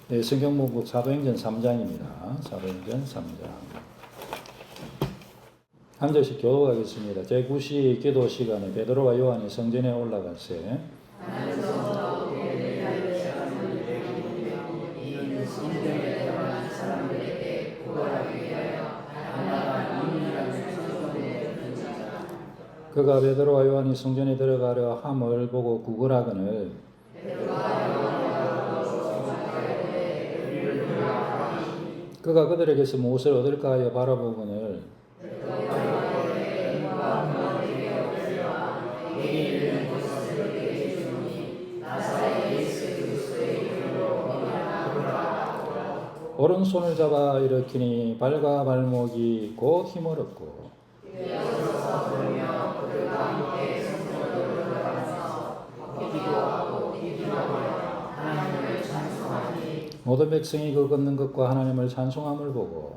네, 성경문국 사도행전 3장입니다. 사도행전 3장. 한 절씩 교독하겠습니다. 제9시 기도 시간에 베드로와 요한이 성전에 올라가세 그가 베드로와 요한이 성전에 들어가려 함을 보고 구걸하거늘 그가 그들에게서 무엇을 얻을까 하여 바라보거늘 오른손을 잡아 일으키니 발과 발목이 곧 힘을 얻고 모든 백성이 그 걷는 것과 하나님을 찬송함을 보고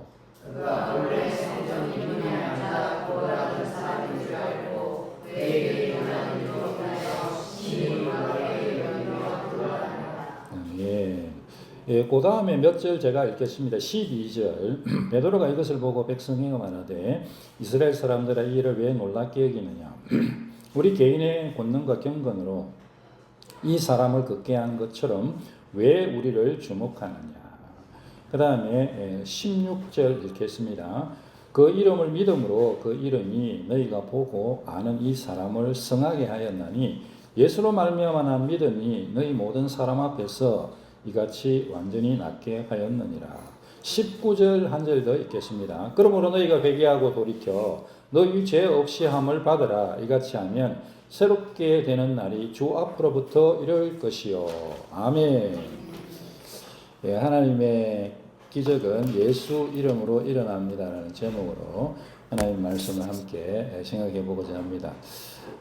그 다음에 몇 절 제가 읽겠습니다. 12절 베드로가 이것을 보고 백성에게 말하되 이스라엘 사람들아 이 일을 왜 놀랍게 여기느냐 우리 개인의 권능과 경건으로 이 사람을 걷게 한 것처럼 왜 우리를 주목하느냐. 그 다음에 16절 읽겠습니다. 그 이름을 믿음으로 그 이름이 너희가 보고 아는 이 사람을 성하게 하였나니 예수로 말미암아 난 믿음이 너희 모든 사람 앞에서 이같이 완전히 낫게 하였느니라. 19절 한 절 더 읽겠습니다. 그러므로 너희가 회개하고 돌이켜 너희 죄 없이 함을 받으라. 이같이 하면 새롭게 되는 날이 주 앞으로부터 이를 것이요. 아멘. 예, 하나님의 기적은 예수 이름으로 일어납니다라는 제목으로 하나님 말씀을 함께 생각해 보고자 합니다.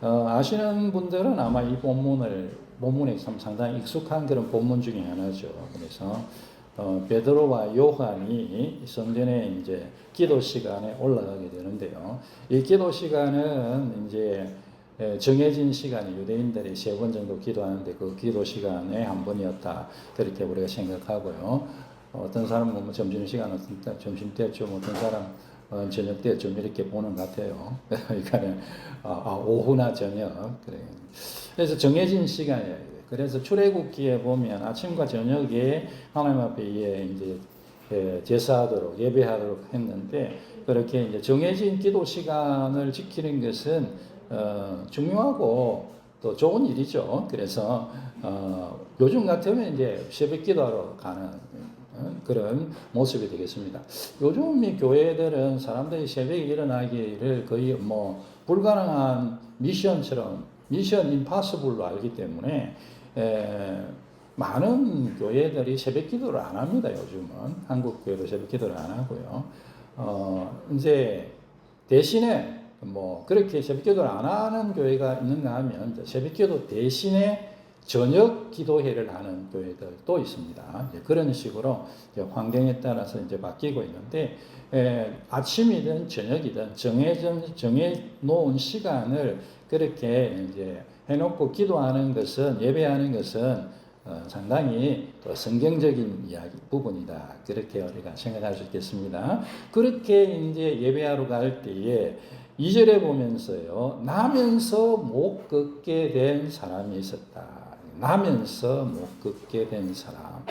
아시는 분들은 아마 이 본문에 상당히 익숙한 그런 본문 중에 하나죠. 그래서 베드로와 요한이 성전에 이제 기도 시간에 올라가게 되는데요. 이 기도 시간은 이제 정해진 시간이 유대인들이 3번 정도 기도하는데 그 기도 시간에 한 번이었다. 그렇게 우리가 생각하고요. 어떤 사람은 뭐 점심시간, 어떤 점심때쯤, 어떤 사람 저녁 때쯤 이렇게 보는 것 같아요. 그러니까 오후나 저녁. 그래서 정해진 시간이에요. 그래서 출애굽기에 보면 아침과 저녁에 하나님 앞에 이제 제사하도록 예배하도록 했는데 그렇게 이제 정해진 기도 시간을 지키는 것은 중요하고 또 좋은 일이죠. 그래서 요즘 같으면 이제 새벽 기도하러 가는 그런 모습이 되겠습니다. 요즘 이 교회들은 사람들이 새벽에 일어나기를 거의 뭐 불가능한 미션 임파서블로 알기 때문에 많은 교회들이 새벽 기도를 안 합니다. 요즘은 한국 교회도 새벽 기도를 안 하고요. 이제 대신에 뭐 그렇게 새벽기도를 안 하는 교회가 있는가 하면 새벽기도 대신에 저녁 기도회를 하는 교회들도 있습니다. 이제 그런 식으로 이제 환경에 따라서 이제 바뀌고 있는데 아침이든 저녁이든 정해 놓은 시간을 그렇게 이제 해놓고 기도하는 것은 예배하는 것은 상당히 또 성경적인 이야기 부분이다. 그렇게 우리가 생각할 수 있겠습니다. 그렇게 이제 예배하러 갈 때에 2절에 보면서요. 나면서 못 걷게 된 사람이 있었다. 나면서 못 걷게 된 사람이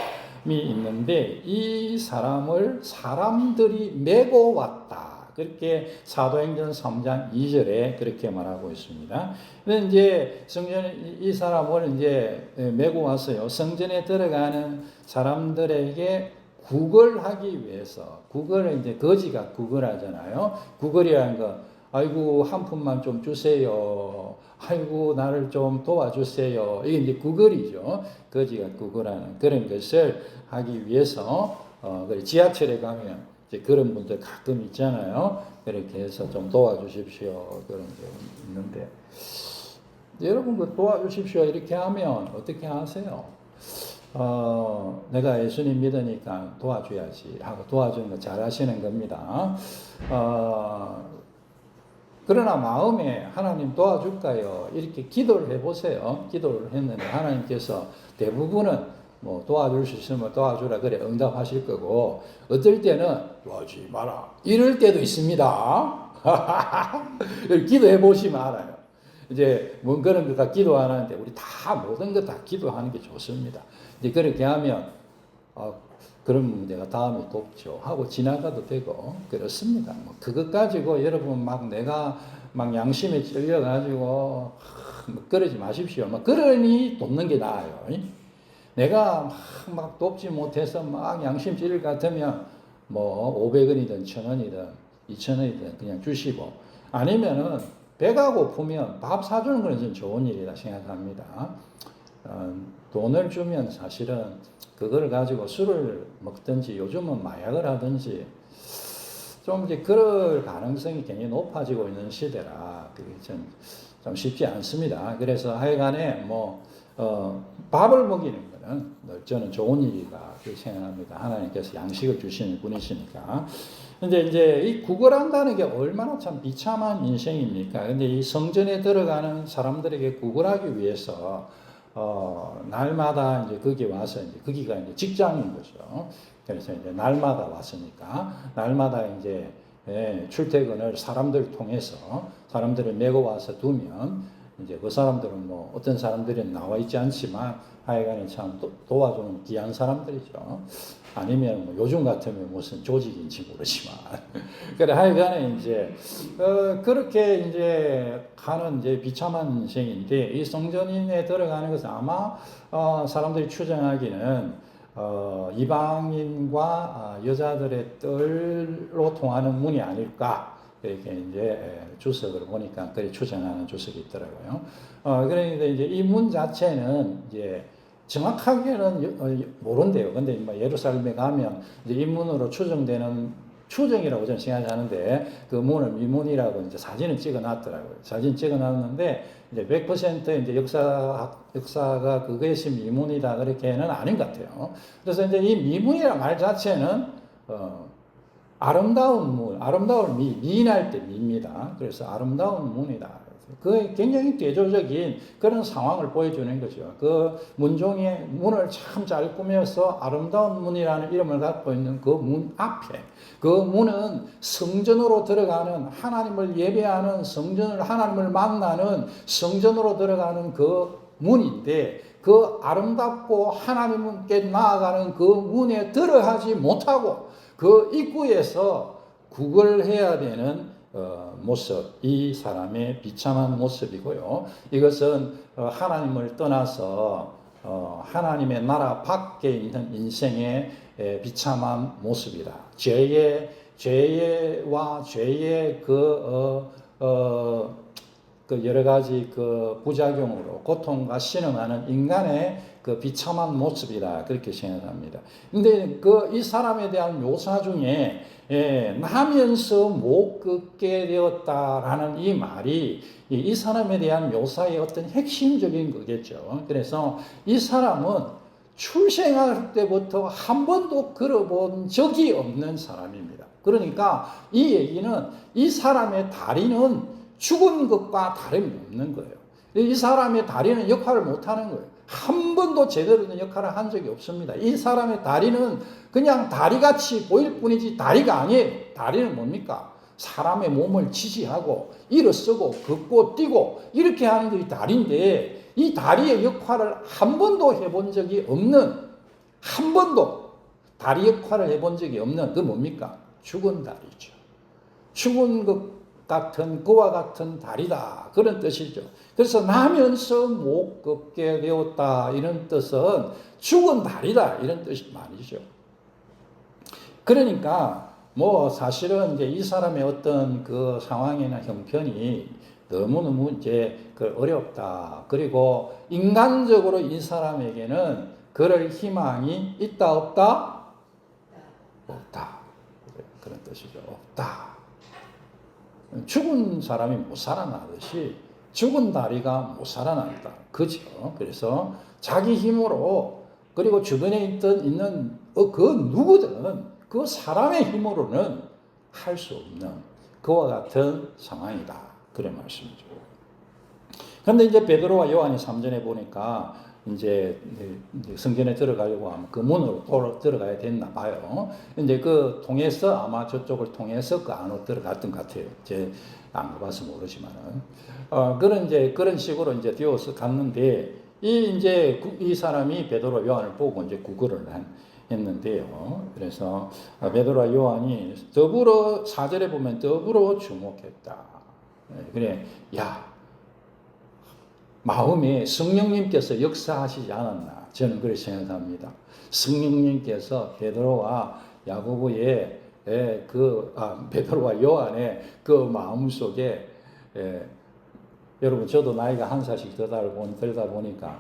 있는데 이 사람을 사람들이 메고 왔다. 그렇게 사도행전 3장 2절에 그렇게 말하고 있습니다. 근데 이제 성전에 이 사람을 이제 메고 왔어요. 성전에 들어가는 사람들에게 구걸하기 위해서 구걸은 이제 거지가 구걸하잖아요. 구걸이라는 거 아이고 한 푼만 좀 주세요. 아이고 나를 좀 도와주세요. 이게 이제 구걸이죠. 거지가 구걸하는 그런 것을 하기 위해서 지하철에 가면 이제 그런 분들 가끔 있잖아요. 그렇게 해서 좀 도와주십시오. 그런 게 있는데 여러분 그 도와주십시오 이렇게 하면 어떻게 하세요? 내가 예수님 믿으니까 도와줘야지 하고 도와주는 거 잘 하시는 겁니다. 그러나 마음에 하나님 도와줄까요? 이렇게 기도를 해보세요. 기도를 했는데 하나님께서 대부분은 뭐 도와줄 수 있으면 도와주라 그래 응답하실 거고, 어떨 때는 도와주지 마라 이럴 때도 있습니다. 기도해 보시면 알아요. 이제 뭔 그런 것과 기도 안 하는데, 우리 다 모든 것 다 기도하는 게 좋습니다. 이제 그렇게 하면 그런 문제가 다음에 돕죠 하고 지나가도 되고 그렇습니다. 뭐 그것 가지고 여러분 막 내가 막 양심에 찔려 가지고 뭐 그러지 마십시오. 막 그러니 돕는 게 나아요. 내가 막 돕지 못해서 막 양심 찔릴 것 같으면 뭐 500원이든 1000원이든 2000원이든 그냥 주시고, 아니면은 배가 고프면 밥 사주는 건 좀 좋은 일이다 생각합니다. 돈을 주면 사실은 그걸 가지고 술을 먹든지 요즘은 마약을 하든지 좀 이제 그럴 가능성이 굉장히 높아지고 있는 시대라 그게 좀 쉽지 않습니다. 그래서 하여간에 밥을 먹이는 거는 저는 좋은 일이다 그렇게 생각합니다. 하나님께서 양식을 주시는 분이시니까. 근데 이제 이 구걸한다는 게 얼마나 참 비참한 인생입니까? 근데 이 성전에 들어가는 사람들에게 구걸하기 위해서 날마다 이제 거기 와서 이제 거기가 이제 직장인 거죠. 그래서 이제 날마다 왔으니까 날마다 이제 출퇴근을 사람들 통해서 사람들을 메고 와서 두면 이제 그 사람들은 뭐 어떤 사람들은 나와 있지 않지만 하여간에 참 도와주는 귀한 사람들이죠. 아니면 뭐 요즘 같으면 무슨 조직인지 모르지만 그래 하여간에 이제 그렇게 이제 가는 이제 비참한 인생인데, 이 성전에 들어가는 것은 아마 사람들이 추정하기는 이방인과 여자들의 뜰로 통하는 문이 아닐까 이렇게 이제 주석을 보니까 그렇게 추정하는 주석이 있더라고요. 그러니까 이제 이 문 자체는 이제 정확하게는 모른대요. 근데 예루살렘에 가면 이제 이 문으로 추정이라고 저는 생각하는데, 그 문을 미문이라고 이제 사진을 찍어 놨더라고요. 사진 찍어 놨는데 이제 100% 이제 역사가 그것이 미문이다 그렇게는 아닌 것 같아요. 그래서 이제 이 미문이라는 말 자체는 아름다운 문, 아름다운 미인할 때 미입니다. 그래서 아름다운 문이다. 그 굉장히 대조적인 그런 상황을 보여주는 거죠. 그 문종의 문을 참 잘 꾸며서 아름다운 문이라는 이름을 갖고 있는 그 문 앞에, 그 문은 성전으로 들어가는, 하나님을 예배하는 성전을, 하나님을 만나는 성전으로 들어가는 그 문인데, 그 아름답고 하나님께 나아가는 그 문에 들어가지 못하고 그 입구에서 구걸해야 되는 모습, 이 사람의 비참한 모습이고요. 이것은 하나님을 떠나서 하나님의 나라 밖에 있는 인생의 비참한 모습이다. 죄와 죄의 그 여러 가지 그 부작용으로 고통과 신음하는 인간의 그 비참한 모습이다 그렇게 생각합니다. 근데 이 사람에 대한 묘사 중에 나면서 못 걷게 되었다라는 이 말이 이 사람에 대한 묘사의 어떤 핵심적인 거겠죠. 그래서 이 사람은 출생할 때부터 한 번도 걸어본 적이 없는 사람입니다. 그러니까 이 얘기는 이 사람의 다리는 죽은 것과 다름이 없는 거예요. 이 사람의 다리는 역할을 못하는 거예요. 한 번도 제대로 된 역할을 한 적이 없습니다. 이 사람의 다리는 그냥 다리같이 보일 뿐이지 다리가 아니에요. 다리는 뭡니까? 사람의 몸을 지지하고 일어서고 걷고 뛰고 이렇게 하는 게 다리인데, 이 다리의 역할을 한 번도 해본 적이 없는, 한 번도 다리 역할을 해본 적이 없는 그 뭡니까? 죽은 다리죠. 죽은 것 같은 그와 같은 다리다 그런 뜻이죠. 그래서 나면서 못 걷게 되었다 이런 뜻은 죽은 다리다 이런 뜻이 말이죠. 그러니까 사실은 이제 이 사람의 어떤 그 상황이나 형편이 너무너무 이제 어렵다. 그리고 인간적으로 이 사람에게는 그럴 희망이 있다 없다? 없다. 그런 뜻이죠. 없다. 죽은 사람이 못 살아나듯이 죽은 다리가 못 살아난다. 그죠? 그래서 자기 힘으로, 그리고 주변에 있는 그 누구든 그 사람의 힘으로는 할 수 없는 그와 같은 상황이다. 그런 말씀이죠. 그런데 이제 베드로와 요한이 3절에 보니까 이제 성전에 들어가려고 하면 그 문으로 들어가야 됐나 봐요. 이제 그 통해서 아마 저쪽을 통해서 그 안으로 들어갔던 것 같아요. 제 안 가봐서 모르지만은 그런 식으로 이제 뛰어서 갔는데 이 사람이 베드로 요한을 보고 이제 구걸을 했는데요. 그래서 베드로와 요한이 더불어 4절에 보면 더불어 주목했다. 그래, 야, 마음에 성령님께서 역사하시지 않았나? 저는 그렇게 생각합니다. 성령님께서 베드로와 야고보의 베드로와 요한의 그 마음 속에 여러분 저도 나이가 한 살씩 들다 보니까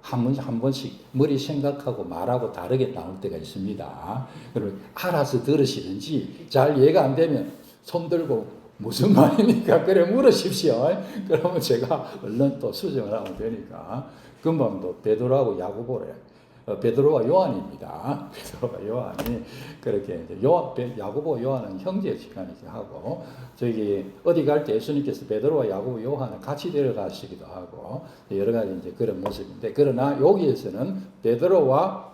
한 번씩 머리 생각하고 말하고 다르게 나올 때가 있습니다. 그러면 알아서 들으시든지 잘 이해가 안 되면 손 들고 무슨 말입니까? 그래 물으십시오. 그러면 제가 얼른 또 수정을 하면 되니까. 금방 또 베드로하고 야고보래. 베드로와 요한입니다. 베드로와 요한이 그렇게 야고보 요한은 형제지간이기도 하고 저기 어디 갈 때 예수님께서 베드로와 야고보 요한을 같이 데려가시기도 하고 여러 가지 이제 그런 모습인데 그러나 여기에서는 베드로와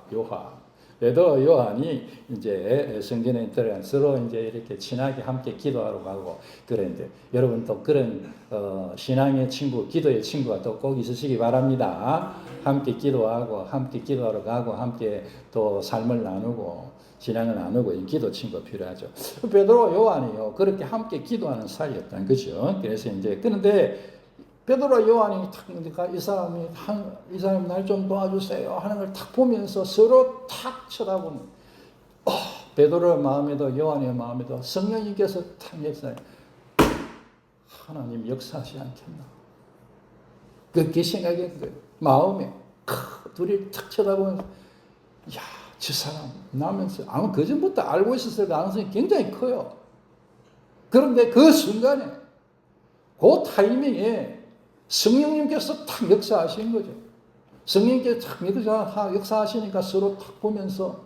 요한이 이제 성전에 들어간 서로 이제 이렇게 친하게 함께 기도하러 가고 그랬는데 여러분 또 그런 신앙의 친구, 기도의 친구가 또 꼭 있으시기 바랍니다. 함께 기도하고 함께 기도하러 가고 함께 또 삶을 나누고 신앙을 나누고 이 기도 친구가 필요하죠. 베드로와 요한이요 그렇게 함께 기도하는 사이였던 거죠. 그래서 이제 그런데 베드로와 요한이 탁 이 사람이 날 좀 도와주세요 하는 걸 탁 보면서 서로 탁 쳐다보는 베드로의 마음에도 요한의 마음에도 성령님께서 탁 역사해 하나님 역사하지 않겠나 그렇게 생각한 거예요. 마음에 둘이 탁 쳐다보면서 야, 저 사람 나면서 아마 그전부터 알고 있었을 가능성이 굉장히 커요. 그런데 그 순간에 그 타이밍에 성령님께서 탁 역사하신 거죠. 성령님께서 탁 역사하시니까 서로 탁 보면서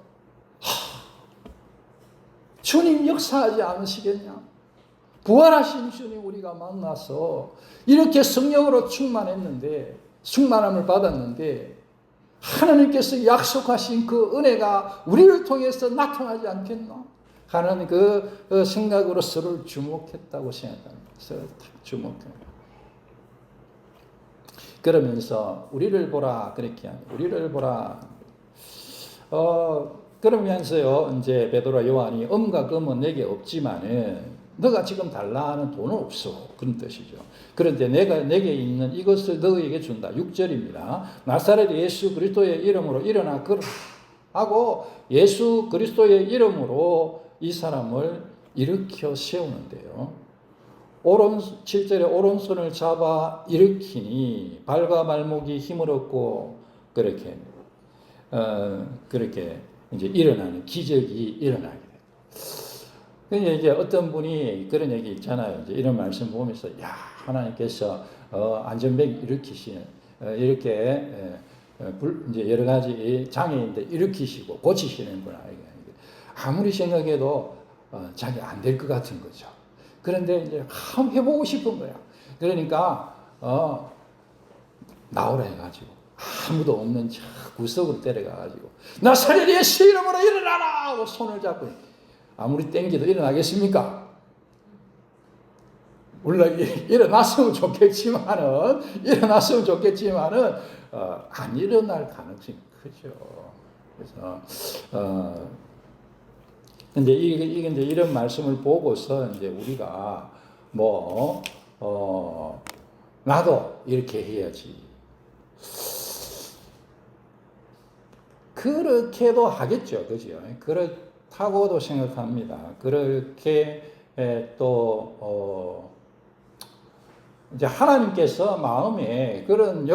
주님 역사하지 않으시겠냐? 부활하신 주님 우리가 만나서 이렇게 성령으로 충만함을 받았는데 하나님께서 약속하신 그 은혜가 우리를 통해서 나타나지 않겠나? 하는 그 생각으로 서로를 주목했다고 생각합니다. 서로 탁 주목합니다. 그러면서 우리를 보라 그렇게 합니다. 우리를 보라. 그러면서요 이제 베드로와 요한이 음과 금은 내게 없지만은 너가 지금 달라 하는 돈은 없어 그런 뜻이죠. 그런데 내게 있는 이것을 너에게 준다. 6절입니다. 나사렛 예수 그리스도의 이름으로 일어나 걸으라 하고 예수 그리스도의 이름으로 이 사람을 일으켜 세우는데요. 7절에 오른손을 잡아 일으키니 발과 발목이 힘을 얻고 그렇게 이제 일어나는 기적이 일어나게 돼요. 그러니까 이제 어떤 분이 그런 얘기 있잖아요. 이제 이런 말씀 보면서 야 하나님께서 안전병 일으키시는 이렇게 이제 여러 가지 장애인들 일으키시고 고치시는구나. 아무리 생각해도 자기 안 될 것 같은 거죠. 그런데 이제 한번 해보고 싶은 거야. 그러니까 나오라 해가지고 아무도 없는 저 구석으로 데려가가지고 나사렛 예수 이름으로 일어나라 하고 손을 잡고 아무리 땡기도 일어나겠습니까? 물론 일어났으면 좋겠지만은 안 일어날 가능성이 크죠. 그래서 근데 이게 이제 이런 말씀을 보고서 이제 우리가 나도 이렇게 해야지. 그렇게도 하겠죠. 그죠? 그렇다고도 생각합니다. 그렇게 이제 하나님께서 마음에 그런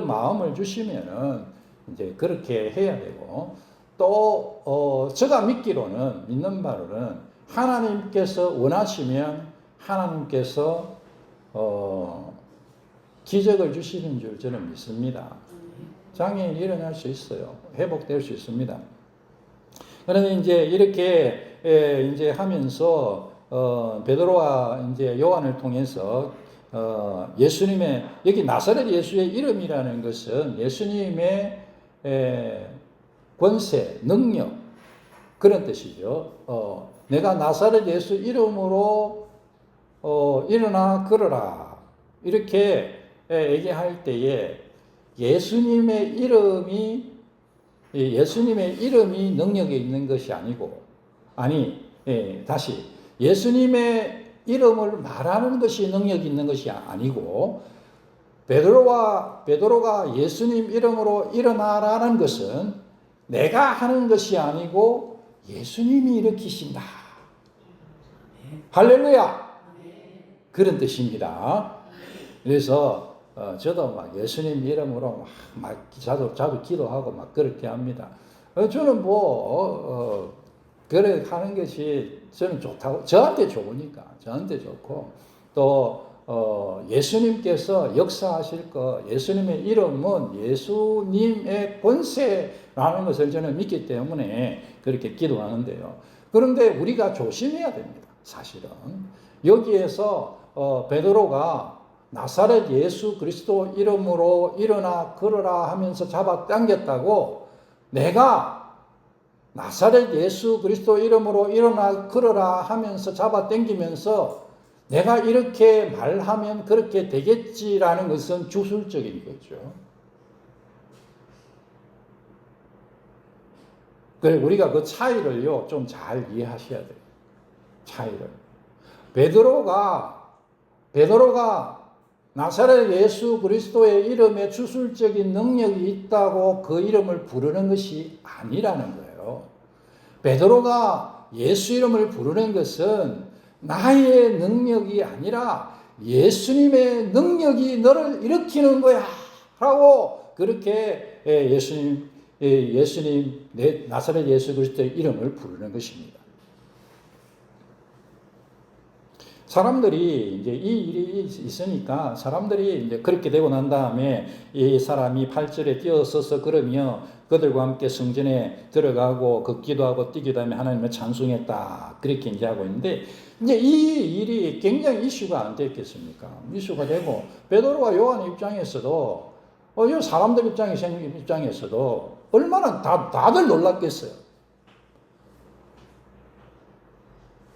마음을 주시면은 이제 그렇게 해야 되고 또 제가 믿는 바로는 하나님께서 원하시면 하나님께서 기적을 주시는 줄 저는 믿습니다. 장애인이 일어날 수 있어요. 회복될 수 있습니다. 그런데 이제 이렇게 이제 하면서 베드로와 이제 요한을 통해서 예수님의 여기 나사렛 예수의 이름이라는 것은 예수님의 권세, 능력 그런 뜻이죠. 내가 나사렛 예수 이름으로 일어나 걸어라 이렇게 얘기할 때에 예수님의 이름이 능력에 있는 것이 아니고 다시 예수님의 이름을 말하는 것이 능력이 있는 것이 아니고 베드로가 예수님 이름으로 일어나라는 것은 내가 하는 것이 아니고 예수님이 일으키신다. 할렐루야. 그런 뜻입니다. 그래서 저도 막 예수님 이름으로 막 자주 기도하고 막 그렇게 합니다. 저는 그래 하는 것이 저는 좋다고, 저한테 좋으니까, 저한테 좋고, 또, 예수님께서 역사하실 예수님의 이름은 예수님의 권세라는 것을 저는 믿기 때문에 그렇게 기도하는데요. 그런데 우리가 조심해야 됩니다, 사실은. 여기에서, 베드로가 나사렛 예수 그리스도 이름으로 일어나 걸어라 하면서 잡아 당겼다고 내가 나사렛 예수 그리스도 이름으로 일어나 걸어라 하면서 잡아 당기면서 내가 이렇게 말하면 그렇게 되겠지라는 것은 주술적인 거죠. 그래 우리가 그 차이를요 좀 잘 이해하셔야 돼요. 차이를. 베드로가 나사렛 예수 그리스도의 이름에 주술적인 능력이 있다고 그 이름을 부르는 것이 아니라는 거예요. 베드로가 예수 이름을 부르는 것은 나의 능력이 아니라 예수님의 능력이 너를 일으키는 거야 라고 그렇게 예수님 나사렛 예수 그리스도의 이름을 부르는 것입니다. 사람들이 이제 이 일이 있으니까 사람들이 이제 그렇게 되고 난 다음에 이 사람이 8절에 뛰어서서 그러며 그들과 함께 성전에 들어가고 걷기도 뛰기도 하며 하나님을 찬송했다. 그렇게 이제 하고 있는데 이제 이 일이 굉장히 이슈가 안 됐겠습니까? 이슈가 되고 베드로와 요한 입장에서도 이 사람들 입장에서도 얼마나 다들 놀랐겠어요.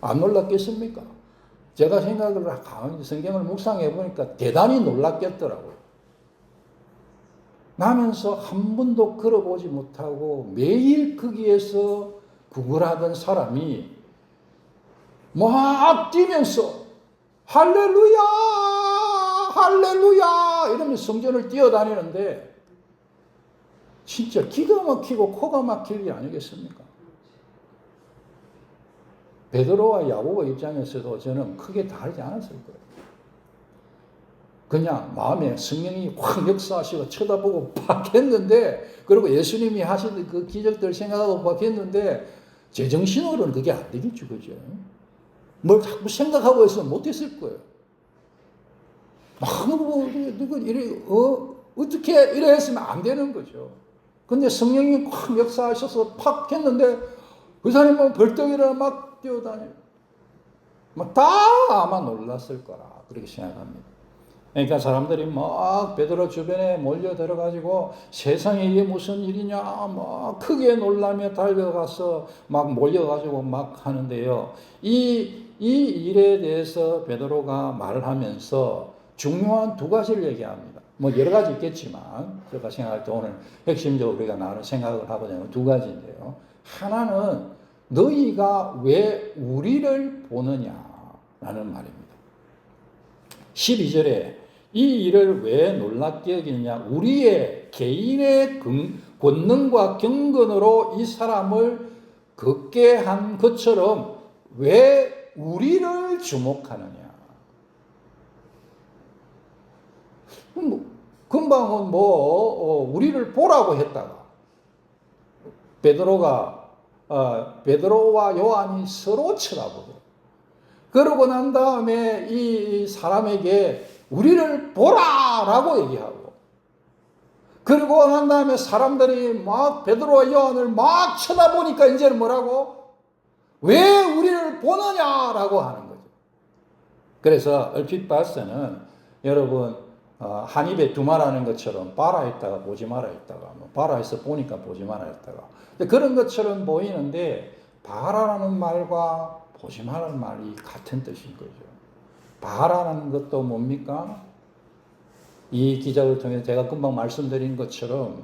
안 놀랐겠습니까? 제가 성경을 묵상해 보니까 대단히 놀랐겠더라고요. 나면서 한 번도 걸어보지 못하고 매일 거기에서 구걸하던 사람이 막 뛰면서 할렐루야 할렐루야 이러면서 성전을 뛰어다니는데 진짜 기가 막히고 코가 막힐 일 아니겠습니까? 베드로와 야고보 입장에서도 저는 크게 다르지 않았을 거예요. 그냥 마음에 성령이 확 역사하시고 쳐다보고 팍 했는데, 그리고 예수님이 하신 그 기적들 생각하고 팍 했는데, 제정신으로는 그게 안 되겠죠, 그죠? 뭘 자꾸 생각하고 있으면 못했을 거예요. 어떻게 이래 했으면 안 되는 거죠. 근데 성령이 확 역사하셔서 팍 했는데, 그 사람은 벌떡 일어나 막 뛰어다녀요. 막 다 아마 놀랐을 거라 그렇게 생각합니다. 그러니까 사람들이 막 베드로 주변에 몰려 들어가지고 세상에 이게 무슨 일이냐 막 크게 놀라며 달려가서 막 몰려가지고 막 하는데요. 이 일에 대해서 베드로가 말을 하면서 중요한 두 가지를 얘기합니다. 뭐 여러 가지 있겠지만 제가 생각할 때 오늘 핵심적으로 우리가 나눈 생각을 하고자 하는 두 가지인데요. 하나는 너희가 왜 우리를 보느냐라는 말입니다. 12절에 이 일을 왜 놀랍게 여기느냐, 우리의 개인의 권능과 경건으로 이 사람을 걷게 한 것처럼 왜 우리를 주목하느냐. 금방은 우리를 보라고 했다가 베드로와 요한이 서로 쳐다보고, 그러고 난 다음에 이 사람에게 우리를 보라라고 얘기하고, 그러고 난 다음에 사람들이 막 베드로와 요한을 막 쳐다보니까 이제는 뭐라고? 왜 우리를 보느냐라고 하는 거죠. 그래서 얼핏 봐서는 여러분 한 입에 두 말하는 것처럼 봐라 했다가 보지 마라 했다가 봐라 해서 보니까 보지 마라 했다가 그런 것처럼 보이는데 봐라라는 말과 보지 마라는 말이 같은 뜻인 거죠. 봐라라는 것도 뭡니까? 이 기적을 통해서 제가 금방 말씀드린 것처럼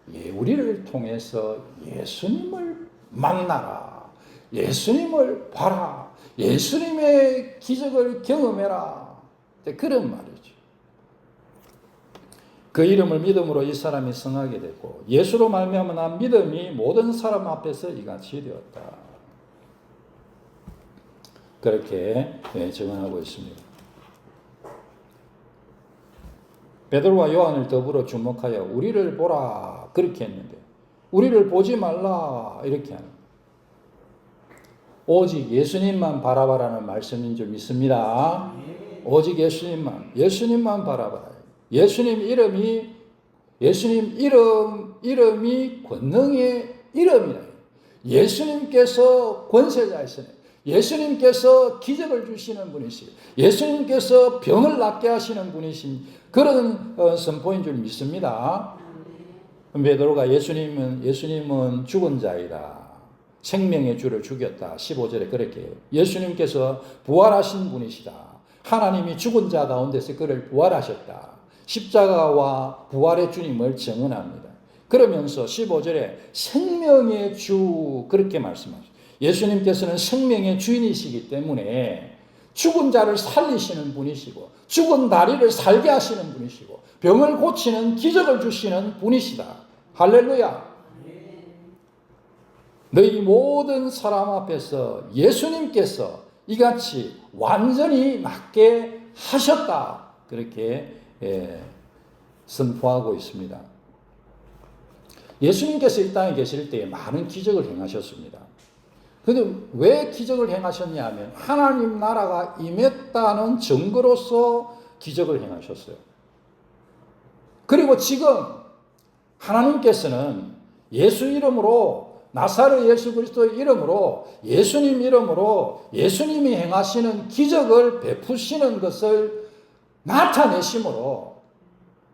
우리를 통해서 예수님을 만나라. 예수님을 봐라. 예수님의 기적을 경험해라. 그런 말이죠. 그 이름을 믿음으로 이 사람이 성하게 되고 예수로 말미암아 난 믿음이 모든 사람 앞에서 이같이 되었다. 그렇게 증언하고 있습니다. 베드로와 요한을 더불어 주목하여 우리를 보라 그렇게 했는데 우리를 보지 말라 이렇게 하는 오직 예수님만 바라봐라는 말씀인 줄 믿습니다. 오직 예수님만 바라봐라. 예수님 이름이 권능의 이름이다. 예수님께서 권세자이시네. 예수님께서 기적을 주시는 분이시고 예수님께서 병을 낫게 하시는 분이신 그런 선포인 줄 믿습니다. 베드로가 예수님은 죽은 자이다. 생명의 주를 죽였다. 15절에 그렇게 해요. 예수님께서 부활하신 분이시다. 하나님이 죽은 자 가운데서 그를 부활하셨다. 십자가와 부활의 주님을 증언합니다. 그러면서 15절에 생명의 주 그렇게 말씀하십니다. 예수님께서는 생명의 주인이시기 때문에 죽은 자를 살리시는 분이시고 죽은 다리를 살게 하시는 분이시고 병을 고치는 기적을 주시는 분이시다. 할렐루야. 너희 모든 사람 앞에서 예수님께서 이같이 완전히 낫게 하셨다. 그렇게 선포하고 있습니다. 예수님께서 이 땅에 계실 때에 많은 기적을 행하셨습니다. 그런데 왜 기적을 행하셨냐 하면 하나님 나라가 임했다는 증거로서 기적을 행하셨어요. 그리고 지금 하나님께서는 예수 이름으로 나사렛 예수 그리스도의 이름으로 예수님 이름으로 예수님이 행하시는 기적을 베푸시는 것을 나타내심으로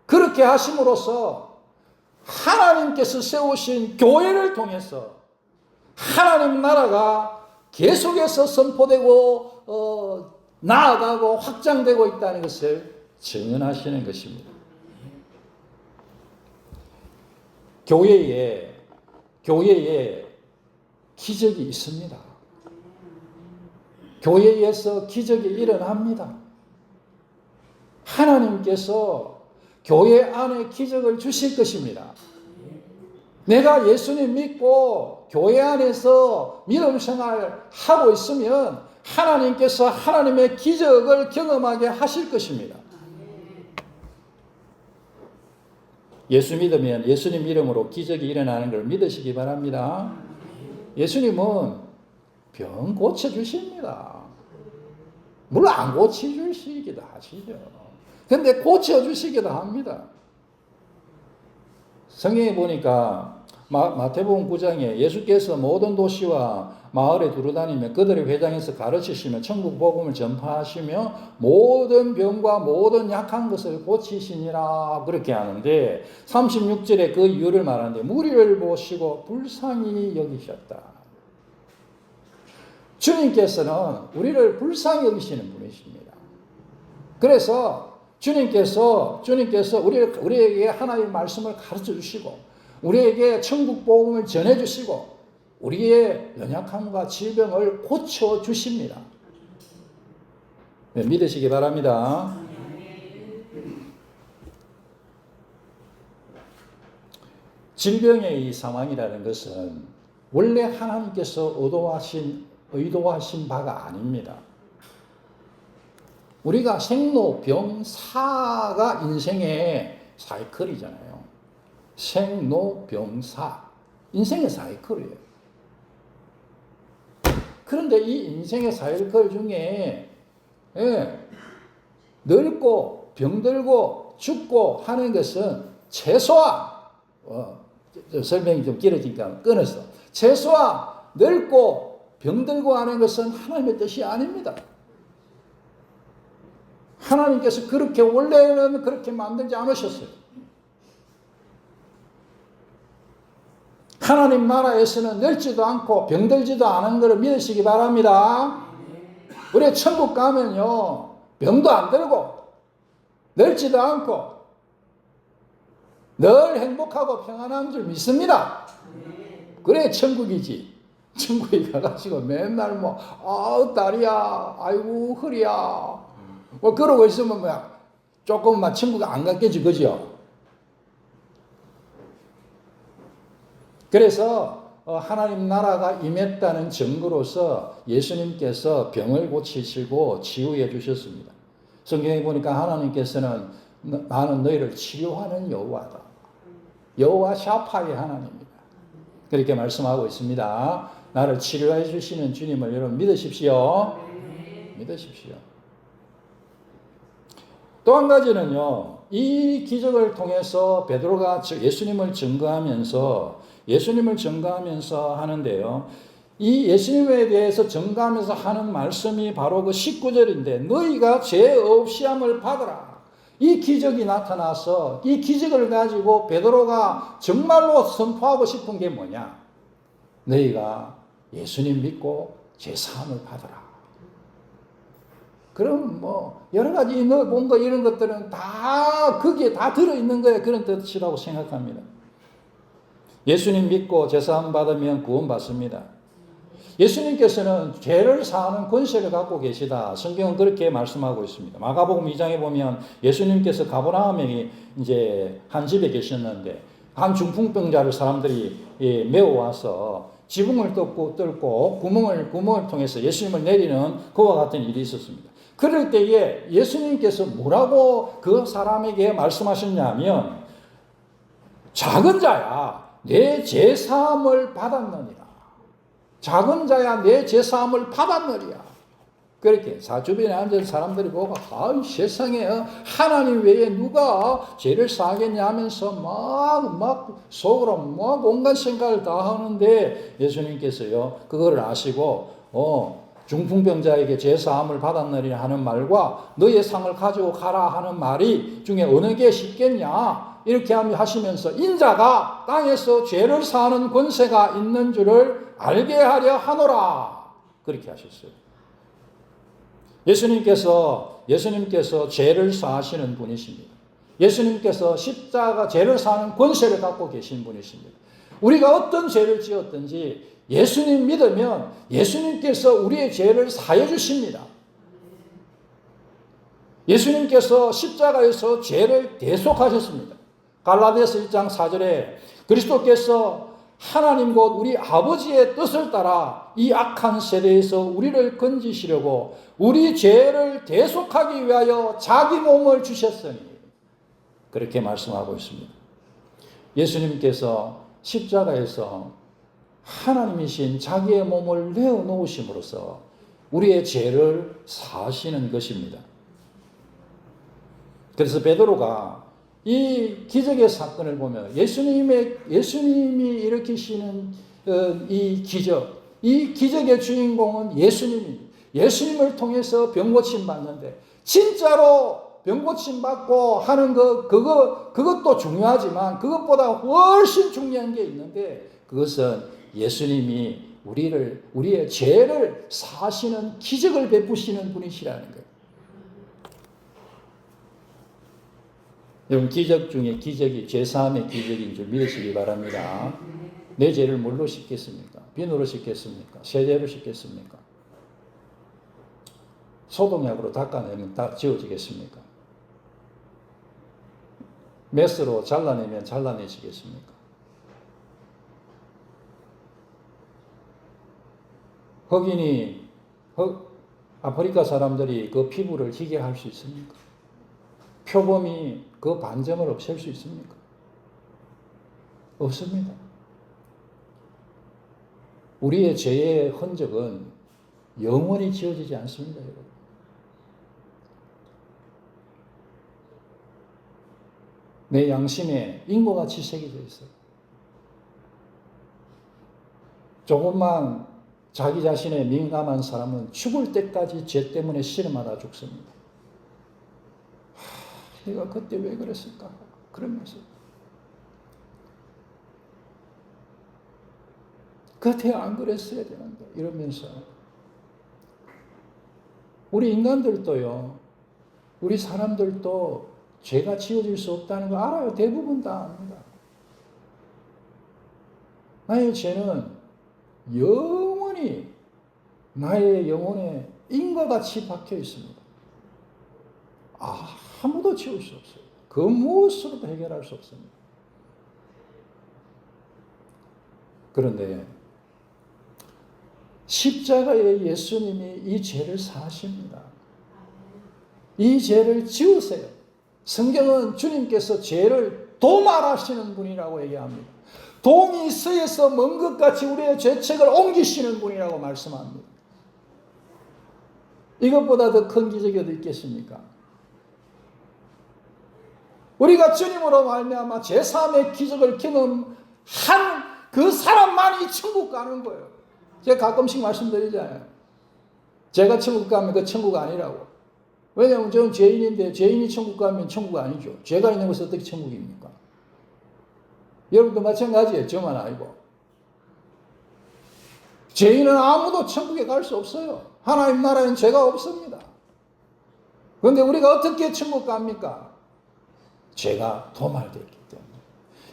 그렇게 하심으로써 하나님께서 세우신 교회를 통해서 하나님 나라가 계속해서 선포되고 나아가고 확장되고 있다는 것을 증언하시는 것입니다. 교회에 기적이 있습니다. 교회에서 기적이 일어납니다. 하나님께서 교회 안에 기적을 주실 것입니다. 내가 예수님 믿고 교회 안에서 믿음 생활 하고 있으면 하나님께서 하나님의 기적을 경험하게 하실 것입니다. 예수 믿으면 예수님 이름으로 기적이 일어나는 걸 믿으시기 바랍니다. 예수님은 병 고쳐주십니다. 물론 안 고쳐주시기도 하시죠. 근데 고쳐주시기도 합니다. 성경에 보니까 마태복음 9장에 예수께서 모든 도시와 마을에 두루다니며 그들의 회당에서 가르치시며 천국 복음을 전파하시며 모든 병과 모든 약한 것을 고치시니라 그렇게 하는데 36절에 그 이유를 말하는데 무리를 보시고 불쌍히 여기셨다. 주님께서는 우리를 불쌍히 여기시는 분이십니다. 그래서 주님께서 우리에게 하나님의 말씀을 가르쳐 주시고 우리에게 천국 복음을 전해 주시고 우리의 연약함과 질병을 고쳐 주십니다. 네, 믿으시기 바랍니다. 질병의 이 상황이라는 것은 원래 하나님께서 의도하신 바가 아닙니다. 우리가 생로병사가 인생의 사이클이잖아요. 생로병사. 인생의 사이클이에요. 그런데 이 인생의 사이클 중에 늙고 병들고 죽고 하는 것은 최소한 설명이 좀 길어지니까 끊었어. 최소한 늙고 병들고 하는 것은 하나님의 뜻이 아닙니다. 하나님께서 그렇게 원래는 그렇게 만들지 않으셨어요. 하나님 나라에서는 늙지도 않고 병들지도 않은 것을 믿으시기 바랍니다. 우리 천국 가면요, 병도 안 들고 늙지도 않고 늘 행복하고 평안한 줄 믿습니다. 그래 천국이지. 천국에 가가지고 맨날 뭐 아우 다리야, 아이고 허리야, 뭐 그러고 있으면 뭐야, 조금만 천국 안 갔겠지, 그죠? 그래서 하나님 나라가 임했다는 증거로서 예수님께서 병을 고치시고 치유해 주셨습니다. 성경에 보니까 하나님께서는 나는 너희를 치료하는 여호와다. 여호와 샤파의 하나님입니다. 그렇게 말씀하고 있습니다. 나를 치료해 주시는 주님을 여러분 믿으십시오. 믿으십시오. 또 한 가지는요, 이 기적을 통해서 베드로가 예수님을 증거하면서 하는데요, 이 예수님에 대해서 증거하면서 하는 말씀이 바로 그 19절인데, 너희가 죄 없이 함을 받으라. 이 기적이 나타나서 이 기적을 가지고 베드로가 정말로 선포하고 싶은 게 뭐냐? 너희가 예수님 믿고 죄 사함을 받으라. 그럼 뭐 여러 가지 뭔가 이런 것들은 다 거기에 다 들어있는 거예요. 그런 뜻이라고 생각합니다. 예수님 믿고 죄 사함 받으면 구원받습니다. 예수님께서는 죄를 사하는 권세를 갖고 계시다. 성경은 그렇게 말씀하고 있습니다. 마가복음 2장에 보면 예수님께서 가버나움에 이제 한 집에 계셨는데 한 중풍병자를 사람들이 메워와서 지붕을 뚫고 구멍을 통해서 예수님을 내리는 그와 같은 일이 있었습니다. 그럴 때에 예수님께서 뭐라고 그 사람에게 말씀하셨냐면, 작은 자야 내 죄사함을 받았느니라. 작은 자야 내 죄사함을 받았느니라. 그렇게 주변에 앉은 사람들이 보고 세상에 하나님 외에 누가 죄를 사하겠냐 하면서 막 속으로 막 온갖 생각을 다 하는데, 예수님께서요 그거를 아시고 중풍병자에게 죄사함을 받았느니라 하는 말과 너의 상을 가지고 가라 하는 말이 중에 어느 게 쉽겠냐 이렇게 하시면서, 인자가 땅에서 죄를 사하는 권세가 있는 줄을 알게 하려 하노라, 그렇게 하셨어요. 예수님께서 죄를 사하시는 분이십니다. 예수님께서 십자가 죄를 사하는 권세를 갖고 계신 분이십니다. 우리가 어떤 죄를 지었든지 예수님 믿으면 예수님께서 우리의 죄를 사해 주십니다. 예수님께서 십자가에서 죄를 대속하셨습니다. 갈라디아서 1장 4절에 그리스도께서 하나님 곧 우리 아버지의 뜻을 따라 이 악한 세대에서 우리를 건지시려고 우리 죄를 대속하기 위하여 자기 몸을 주셨으니, 그렇게 말씀하고 있습니다. 예수님께서 십자가에서 하나님이신 자기의 몸을 내어놓으심으로써 우리의 죄를 사하시는 것입니다. 그래서 베드로가 이 기적의 사건을 보면 예수님이 일으키시는 이 기적의 주인공은 예수님입니다. 예수님을 통해서 병고침 받는데, 진짜로 병고침 받고 하는 그것도 중요하지만 그것보다 훨씬 중요한 게 있는데, 그것은 예수님이 우리의 죄를 사하시는 기적을 베푸시는 분이시라는 거예요. 여러분, 기적 중에 기적이 죄사함의 기적인 줄 믿으시기 바랍니다. 내 죄를 뭘로 씻겠습니까? 비누로 씻겠습니까? 세제로 씻겠습니까? 소독약으로 닦아내면 다 지워지겠습니까? 메스로 잘라내면 잘라내지겠습니까? 아프리카 사람들이 그 피부를 희게 할 수 있습니까? 표범이 그 반점을 없앨 수 있습니까? 없습니다. 우리의 죄의 흔적은 영원히 지워지지 않습니다, 여러분. 내 양심에 인고같이 새겨져 있어요. 조금만 자기 자신에 민감한 사람은 죽을 때까지 죄 때문에 씨름하다 죽습니다. 내가 그때 왜 그랬을까? 그러면서 그때 안 그랬어야 되는데 이러면서 우리 인간들도요, 우리 사람들도 죄가 지워질 수 없다는 거 알아요. 대부분 다 압니다. 나의 죄는 영원히 나의 영혼에 인과 같이 박혀 있습니다. 아무도 지울 수 없어요. 그 무엇으로도 해결할 수 없습니다. 그런데 십자가의 예수님이 이 죄를 사십니다. 이 죄를 지우세요. 성경은 주님께서 죄를 도말하시는 분이라고 얘기합니다. 동이 서에서 먼 것 같이 우리의 죄책을 옮기시는 분이라고 말씀합니다. 이것보다 더 큰 기적이 어디 있겠습니까? 우리가 주님으로 말미암아 제3의 기적을 경험한 그 사람만이 천국 가는 거예요. 제가 가끔씩 말씀드리잖아요. 제가 천국 가면 그 천국 아니라고. 왜냐하면 저는 죄인인데 죄인이 천국 가면 천국 아니죠. 죄가 있는 것은 어떻게 천국입니까? 여러분도 마찬가지예요. 저만 아니고. 죄인은 아무도 천국에 갈 수 없어요. 하나님 나라에는 죄가 없습니다. 그런데 우리가 어떻게 천국 갑니까? 죄가 도말됐기 때문에.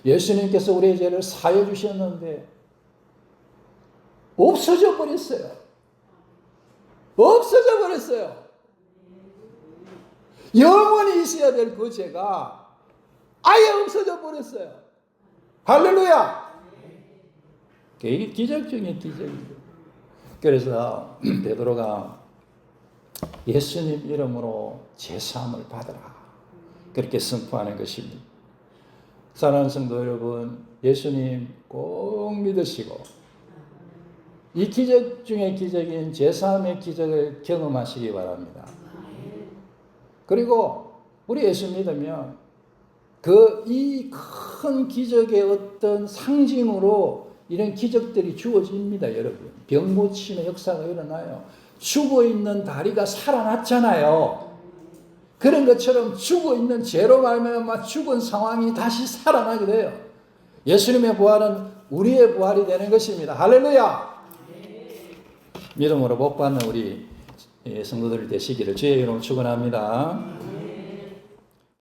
예수님께서 우리의 죄를 사해 주셨는데 없어져 버렸어요. 없어져 버렸어요. 영원히 있어야 될 그 죄가 아예 없어져 버렸어요. 할렐루야! 이게 기적적인 기적이에요. 그래서 베드로가 예수님 이름으로 죄사함을 받으라, 그렇게 선포하는 것입니다. 사랑하는 성도 여러분, 예수님 꼭 믿으시고 이 기적 중에 기적인 죄사함의 기적을 경험하시기 바랍니다. 그리고 우리 예수 믿으면 이 큰 기적의 어떤 상징으로 이런 기적들이 주어집니다, 여러분. 병 고침의 역사가 일어나요. 죽어있는 다리가 살아났잖아요. 그런 것처럼 죽어있는 죄로 말미암아 죽은 상황이 다시 살아나게 돼요. 예수님의 부활은 우리의 부활이 되는 것입니다. 할렐루야! 믿음으로 복 받는 우리 성도들 되시기를 주의 이름으로 축원합니다.